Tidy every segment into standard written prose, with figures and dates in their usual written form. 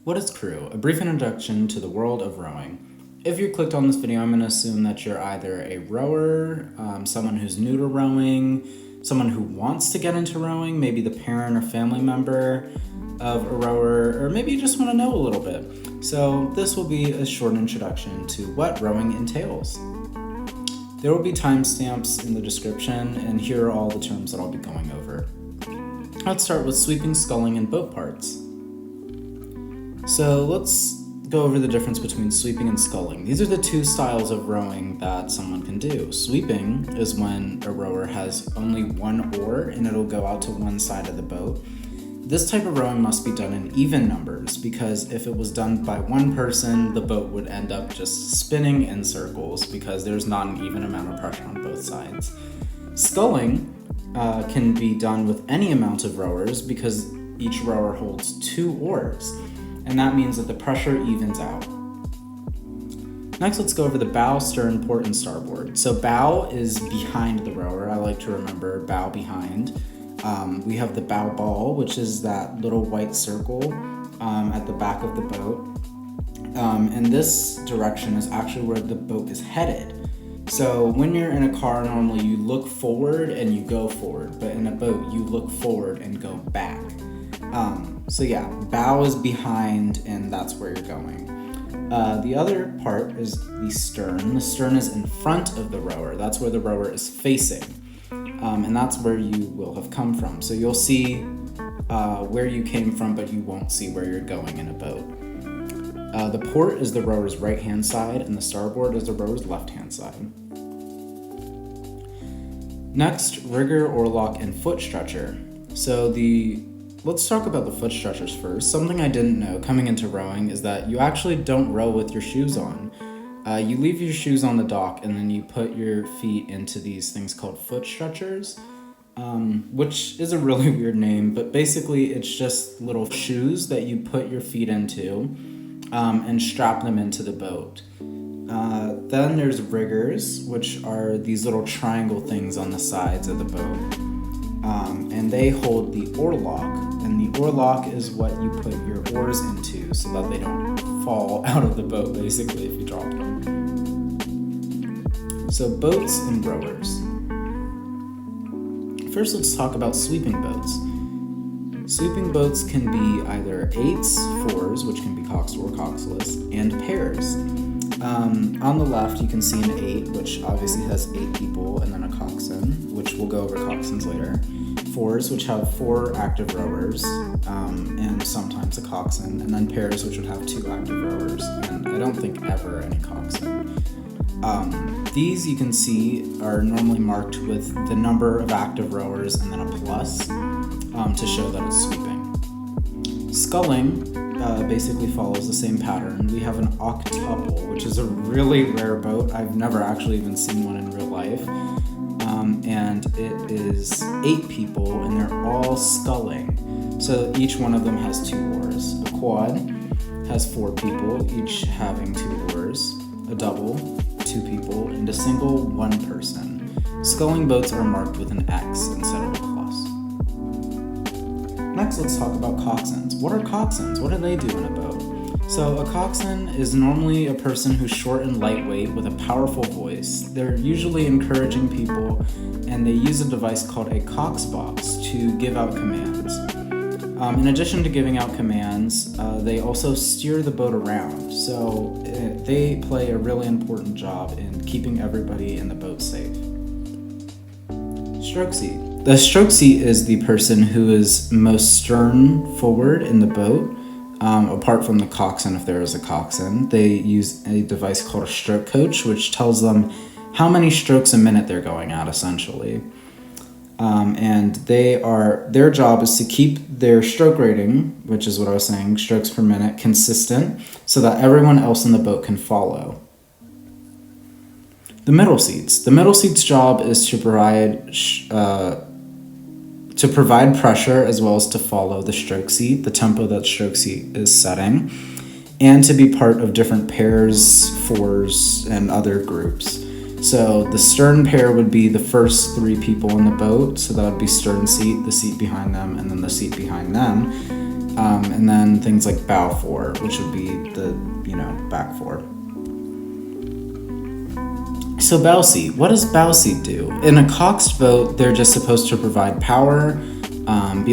What is crew? A brief introduction to the world of rowing. If you clicked on this video, I'm going to assume that you're either a rower, someone who's new to rowing, someone who wants to get into rowing, maybe the parent or family member of a rower, or maybe you just want to know a little bit. So this will be a short introduction to what rowing entails. There will be timestamps in the description, and here are all the terms that I'll be going over. Let's start with sweeping, sculling, and boat parts. So let's go over the difference between sweeping and sculling. These are the two styles of rowing that someone can do. Sweeping is when a rower has only one oar and it'll go out to one side of the boat. This type of rowing must be done in even numbers because if it was done by one person, the boat would end up just spinning in circles because there's not an even amount of pressure on both sides. Sculling can be done with any amount of rowers because each rower holds two oars. And that means that the pressure evens out. Next, let's go over the bow, stern, port, and starboard. So bow is behind the rower. I like to remember bow behind. We have the bow ball, which is that little white circle at the back of the boat. And this direction is actually where the boat is headed. So when you're in a car, normally you look forward and you go forward, but in a boat, you look forward and go back. Bow is behind and that's where you're going. The other part is the stern. The stern is in front of the rower. That's where the rower is facing. And that's where you will have come from. So you'll see where you came from, but you won't see where you're going in a boat. The port is the rower's right-hand side and the starboard is the rower's left-hand side. Next, rigger, oarlock, and foot stretcher. Let's talk about the foot stretchers first. Something I didn't know coming into rowing is that you actually don't row with your shoes on. You leave your shoes on the dock and then you put your feet into these things called foot stretchers, which is a really weird name, but basically it's just little shoes that you put your feet into and strap them into the boat. Then there's riggers, which are these little triangle things on the sides of the boat. And they hold the oarlock, and the oarlock is what you put your oars into so that they don't fall out of the boat, basically, if you drop them. So boats and rowers. First, let's talk about sweeping boats. Sweeping boats can be either eights, fours, which can be coxed or coxless, and pairs. On the left, you can see an 8, which obviously has 8 people, and then a coxswain, which we'll go over coxswains later. 4s, which have 4 active rowers, and sometimes a coxswain, and then pairs, which would have 2 active rowers, and I don't think ever any coxswain. These, you can see, are normally marked with the number of active rowers and then a plus to show that it's sweeping. Sculling basically follows the same pattern. We have an octuple, which is a really rare boat. I've never actually even seen one in real life. And it is 8 people, and they're all sculling. So each one of them has 2 oars. A quad has 4 people, each having 2 oars. A double, 2 people, and a single, 1 person. Sculling boats are marked with an X instead of a plus. Next, let's talk about coxswains. What are coxswains? What do they do in a boat? So a coxswain is normally a person who's short and lightweight with a powerful voice. They're usually encouraging people, and they use a device called a cox box to give out commands. In addition to giving out commands, they also steer the boat around. So they play a really important job in keeping everybody in the boat safe. Stroke seat. The stroke seat is the person who is most stern forward in the boat, apart from the coxswain if there is a coxswain. They use a device called a stroke coach, which tells them how many strokes a minute they're going at, essentially. And their job is to keep their stroke rating, which is what I was saying, strokes per minute, consistent so that everyone else in the boat can follow. The middle seats. The middle seat's job is to provide pressure as well as to follow the stroke seat, the tempo that stroke seat is setting, and to be part of different pairs, fours, and other groups. So the stern pair would be the first 3 people in the boat, so that would be stern seat, the seat behind them, and then the seat behind them. And then things like bow fore, which would be the, back fore. So bow seat, what does bow seat do? In a coxed boat, they're just supposed to provide power, provide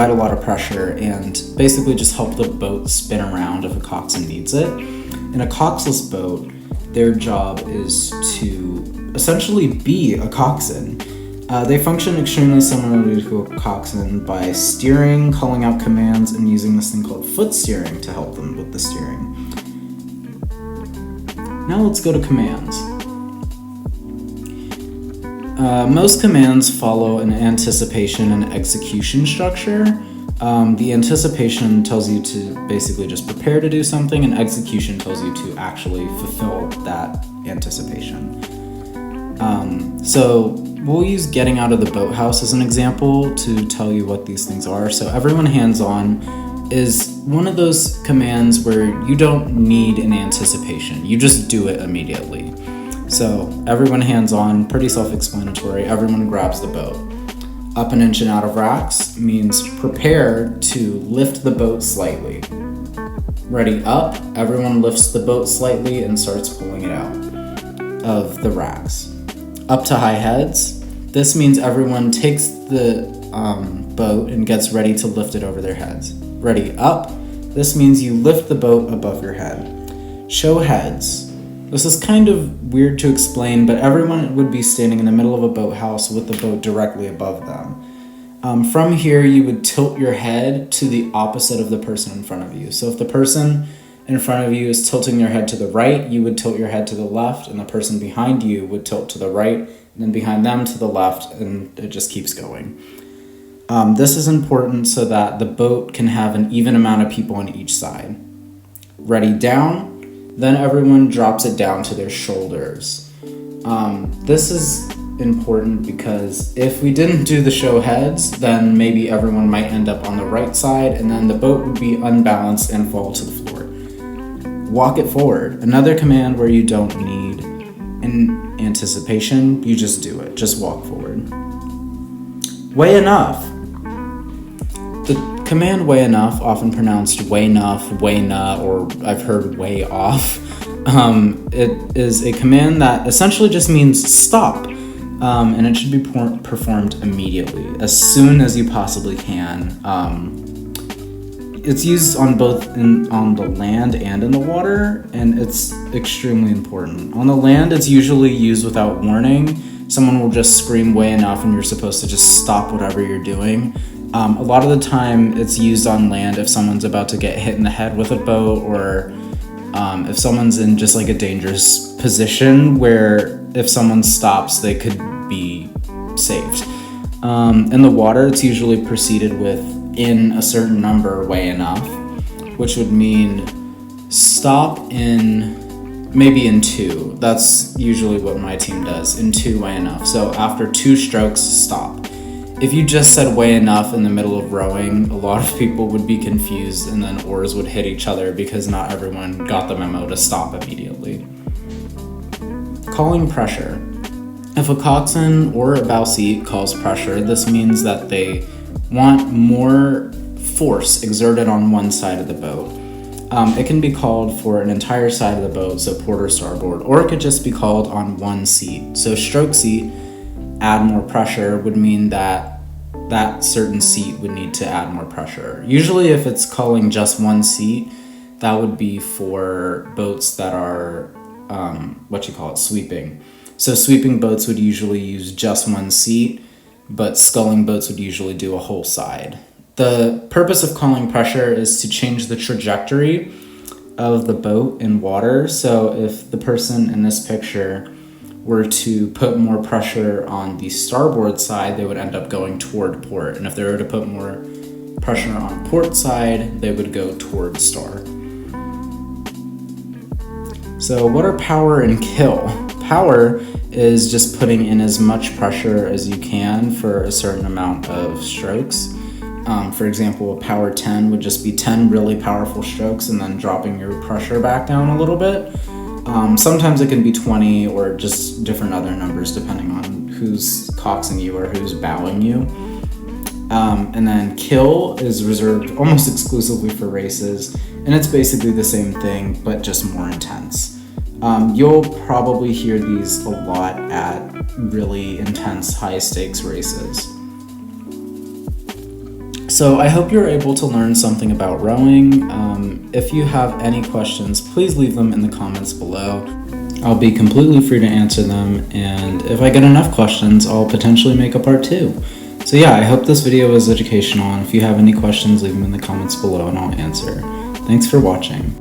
a lot of pressure, and basically just help the boat spin around if a coxswain needs it. In a coxless boat, their job is to essentially be a coxswain. They function extremely similarly to a coxswain by steering, calling out commands, and using this thing called foot steering to help them with the steering. Now let's go to commands. Most commands follow an anticipation and execution structure. The anticipation tells you to basically just prepare to do something, and execution tells you to actually fulfill that anticipation. So we'll use getting out of the boathouse as an example to tell you what these things are. So everyone hands on is one of those commands where you don't need an anticipation. You just do it immediately. So everyone hands on, pretty self-explanatory. Everyone grabs the boat. Up an inch and out of racks means prepare to lift the boat slightly. Ready up, everyone lifts the boat slightly and starts pulling it out of the racks. Up to high heads, this means everyone takes the boat and gets ready to lift it over their heads. Ready up, this means you lift the boat above your head. Show heads. This is kind of weird to explain, but everyone would be standing in the middle of a boathouse with the boat directly above them. From here, you would tilt your head to the opposite of the person in front of you. So if the person in front of you is tilting their head to the right, you would tilt your head to the left, and the person behind you would tilt to the right, and then behind them to the left, and it just keeps going. This is important so that the boat can have an even amount of people on each side. Ready down, then everyone drops it down to their shoulders. This is important because if we didn't do the show heads, then maybe everyone might end up on the right side, and then the boat would be unbalanced and fall to the floor. Walk it forward. Another command where you don't need an anticipation, you just do it. Just walk forward. Weigh enough. The command weigh enough, often pronounced way enough, way na, or I've heard way off. It is a command that essentially just means stop, and it should be performed immediately, as soon as you possibly can. It's used on both on the land and in the water, and it's extremely important. On the land, it's usually used without warning. Someone will just scream way enough, and you're supposed to just stop whatever you're doing. A lot of the time, it's used on land if someone's about to get hit in the head with a boat, or if someone's in just like a dangerous position where if someone stops, they could be saved. In the water, it's usually preceded with in a certain number, weigh enough, which would mean stop in maybe in 2. That's usually what my team does, in 2, weigh enough. So after 2 strokes, stop. If you just said weigh enough in the middle of rowing, a lot of people would be confused, and then oars would hit each other because not everyone got the memo to stop immediately. Calling pressure. If a coxswain or a bow seat calls pressure, this means that they want more force exerted on one side of the boat. It can be called for an entire side of the boat, so port or starboard, or it could just be called on one seat. So stroke seat, add more pressure, would mean that that certain seat would need to add more pressure. Usually if it's calling just one seat, that would be for boats that are, sweeping. So sweeping boats would usually use just one seat, but sculling boats would usually do a whole side. The purpose of calling pressure is to change the trajectory of the boat in water. So if the person in this picture were to put more pressure on the starboard side, they would end up going toward port. And if they were to put more pressure on port side, they would go toward star. So what are power and kill? Power is just putting in as much pressure as you can for a certain amount of strokes. For example, a power 10 would just be 10 really powerful strokes and then dropping your pressure back down a little bit. Sometimes it can be 20 or just different other numbers depending on who's coxing you or who's bowing you. And then kill is reserved almost exclusively for races, and it's basically the same thing, but just more intense. You'll probably hear these a lot at really intense high stakes races. So I hope you're able to learn something about rowing. If you have any questions, please leave them in the comments below. I'll be completely free to answer them, and if I get enough questions, I'll potentially make a part 2. So yeah, I hope this video was educational, and if you have any questions, leave them in the comments below and I'll answer. Thanks for watching.